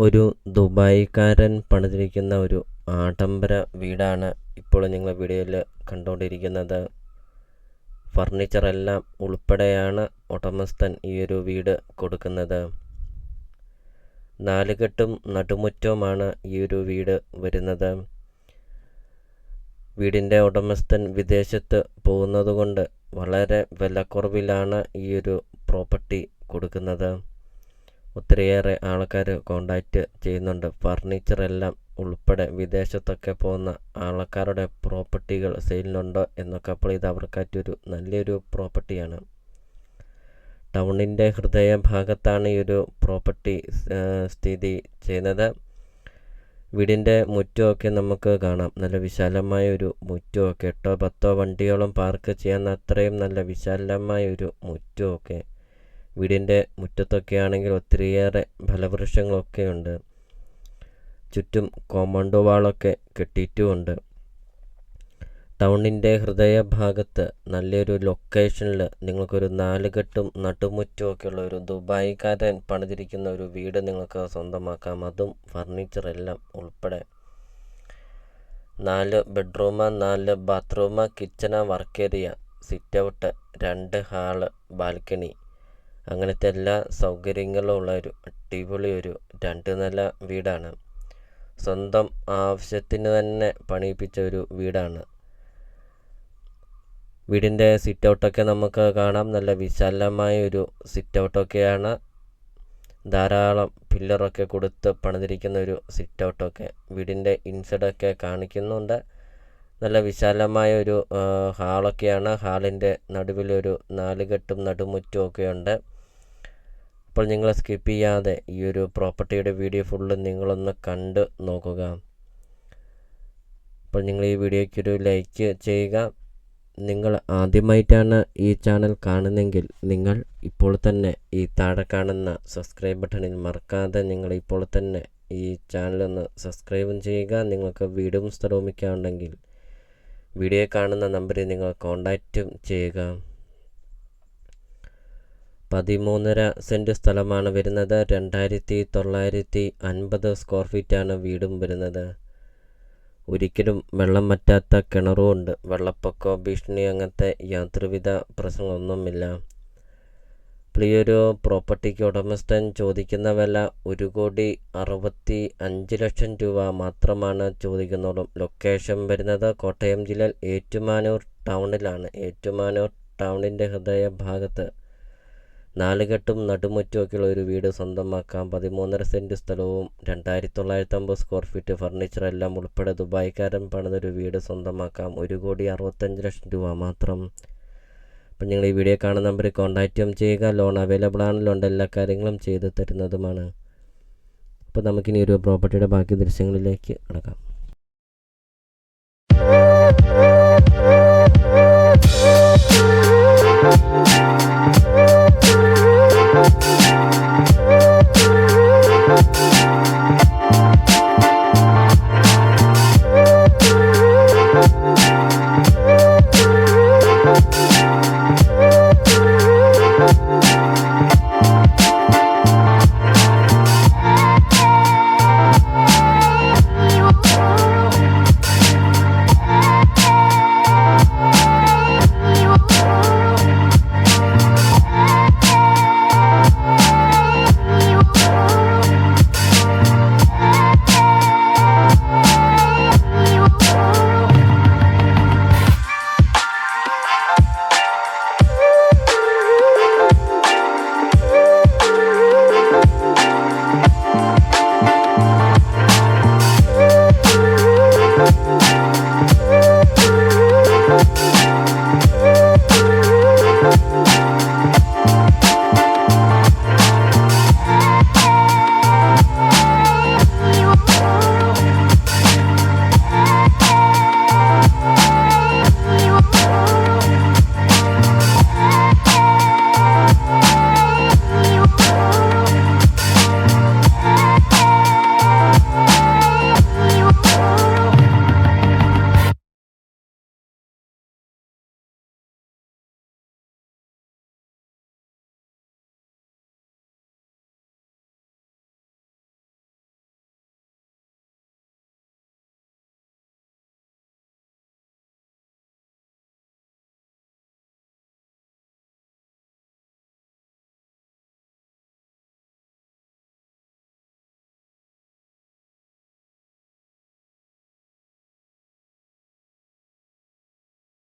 ഒരു ദുബായിക്കാരൻ പണിതിരിക്കുന്ന ഒരു ആഡംബര വീടാണ് ഇപ്പോൾ നിങ്ങൾ വീഡിയോയിൽ കണ്ടുകൊണ്ടിരിക്കുന്നത്. ഫർണിച്ചർ എല്ലാം ഉൾപ്പെടെയാണ് ഉടമസ്ഥൻ ഈ ഒരു വീട് കൊടുക്കുന്നത്. 4 കെട്ടും നടുമുറ്റവുമാണ് ഈ ഒരു വീട് വരുന്നത്. വീടിൻ്റെ ഉടമസ്ഥൻ വിദേശത്ത് പോകുന്നതുകൊണ്ട് വളരെ വിലക്കുറവിലാണ് ഈ ഒരു പ്രോപ്പർട്ടി കൊടുക്കുന്നത്. ഒത്തിരിയേറെ ആൾക്കാർ കോണ്ടാക്റ്റ് ചെയ്യുന്നുണ്ട്. ഫർണിച്ചർ എല്ലാം ഉൾപ്പെടെ വിദേശത്തൊക്കെ പോകുന്ന ആൾക്കാരുടെ പ്രോപ്പർട്ടികൾ സെയിലിനുണ്ടോ എന്നൊക്കെ. അപ്പോൾ ഇത് അവർക്കായിട്ടൊരു നല്ലൊരു പ്രോപ്പർട്ടിയാണ്. ടൗണിൻ്റെ ഹൃദയഭാഗത്താണ് ഈ ഒരു പ്രോപ്പർട്ടി സ്ഥിതി ചെയ്യുന്നത്. വീടിൻ്റെ മുറ്റമൊക്കെ നമുക്ക് കാണാം. നല്ല വിശാലമായ ഒരു മുറ്റമൊക്കെ 8-10 വണ്ടിയോളം പാർക്ക് ചെയ്യാൻ അത്രയും നല്ല വിശാലമായ ഒരു മുറ്റമൊക്കെ. വീടിൻ്റെ മുറ്റത്തൊക്കെ ആണെങ്കിൽ ഒത്തിരിയേറെ ഫലവൃക്ഷങ്ങളൊക്കെ ഉണ്ട്. ചുറ്റും കോമ്പൗണ്ട് വാളൊക്കെ കെട്ടിയിട്ടുമുണ്ട്. ടൗണിൻ്റെ ഹൃദയഭാഗത്ത് നല്ലൊരു ലൊക്കേഷനിൽ നിങ്ങൾക്കൊരു 4 കെട്ടും നടുമുറ്റമൊക്കെ ഉള്ള ഒരു ദുബായിക്കാരൻ പണിതിരിക്കുന്ന ഒരു വീട് നിങ്ങൾക്ക് സ്വന്തമാക്കാം. അതും ഫർണിച്ചർ എല്ലാം ഉൾപ്പെടെ. 4 bedroom, 4 bathroom, kitchen, work area, sit out, 2 hall, balcony, അങ്ങനത്തെ എല്ലാ സൗകര്യങ്ങളും ഉള്ള ഒരു അടിപൊളി ഒരു 2 നില വീടാണ്. സ്വന്തം ആവശ്യത്തിന് തന്നെ പണിയിപ്പിച്ച ഒരു വീടാണ്. വീടിൻ്റെ സിറ്റ് ഔട്ടൊക്കെ നമുക്ക് കാണാം. നല്ല വിശാലമായ ഒരു സിറ്റ് ഔട്ടൊക്കെയാണ്. ധാരാളം പില്ലറൊക്കെ കൊടുത്ത് പണിതിരിക്കുന്ന ഒരു സിറ്റ് ഔട്ടൊക്കെ. വീടിൻ്റെ ഇൻസൈഡൊക്കെ കാണിക്കുന്നുണ്ട്. നല്ല വിശാലമായ ഒരു ഹാളൊക്കെയാണ്. ഹാളിൻ്റെ നടുവിലൊരു 4 കെട്ടും നടുമുറ്റമൊക്കെ ഉണ്ട്. അപ്പോൾ നിങ്ങൾ സ്കിപ്പ് ചെയ്യാതെ ഈ ഒരു പ്രോപ്പർട്ടിയുടെ വീഡിയോ ഫുള്ള് നിങ്ങളൊന്ന് കണ്ട് നോക്കുക. അപ്പോൾ നിങ്ങൾ ഈ വീഡിയോയ്ക്കൊരു ലൈക്ക് ചെയ്യുക. നിങ്ങൾ ആദ്യമായിട്ടാണ് ഈ ചാനൽ കാണുന്നതെങ്കിൽ നിങ്ങൾ ഇപ്പോൾ തന്നെ ഈ താഴെ കാണുന്ന സബ്സ്ക്രൈബ് ബട്ടണിൽ മറക്കാതെ നിങ്ങൾ ഇപ്പോൾ തന്നെ ഈ ചാനലൊന്ന് സബ്സ്ക്രൈബും ചെയ്യുക. നിങ്ങൾക്ക് വീടും സ്ഥലവും ഉണ്ടെങ്കിൽ വീഡിയോ കാണുന്ന നമ്പറിൽ നിങ്ങൾ കോൺടാക്റ്റും ചെയ്യുക. 13.5 സെൻറ്റ് സ്ഥലമാണ് വരുന്നത്. 2950 സ്ക്വയർ ഫീറ്റാണ് വീടും വരുന്നത്. ഒരിക്കലും വെള്ളം വറ്റാത്ത കിണറും ഉണ്ട്. വെള്ളപ്പൊക്കോ ഭീഷണി അങ്ങനത്തെ യാതൊരുവിധ പ്രശ്നങ്ങളൊന്നുമില്ല. അപ്പോൾ ഈ ഒരു പ്രോപ്പർട്ടിക്ക് ഉടമസ്ഥൻ ചോദിക്കുന്ന വില 1,65,00,000 രൂപ മാത്രമാണ് ചോദിക്കുന്നത്. ലൊക്കേഷൻ വരുന്നത് കോട്ടയം ജില്ലയിൽ ഏറ്റുമാനൂർ ടൗണിലാണ്. ഏറ്റുമാനൂർ ടൗണിൻ്റെ ഹൃദയഭാഗത്ത് 4 കെട്ടും നടുമുറ്റമൊക്കെയുള്ള ഒരു വീട് സ്വന്തമാക്കാം. 13.5 സെൻറ്റ് സ്ഥലവും 2950 സ്ക്വയർ ഫീറ്റ് ഫർണിച്ചർ എല്ലാം ഉൾപ്പെടെ ദുബായിക്കാരൻ പണിതൊരു വീട് സ്വന്തമാക്കാം. 1,65,00,000 രൂപ മാത്രം. അപ്പം നിങ്ങൾ ഈ വീഡിയോ കാണുന്ന നമ്പറിൽ കോൺടാക്റ്റും ചെയ്യുക. ലോൺ അവൈലബിൾ ആണ്. ലോണിൻ്റെ എല്ലാ കാര്യങ്ങളും ചെയ്തു തരുന്നതുമാണ്. അപ്പോൾ നമുക്കിനി ഒരു പ്രോപ്പർട്ടിയുടെ ബാക്കി ദൃശ്യങ്ങളിലേക്ക് കടക്കാം.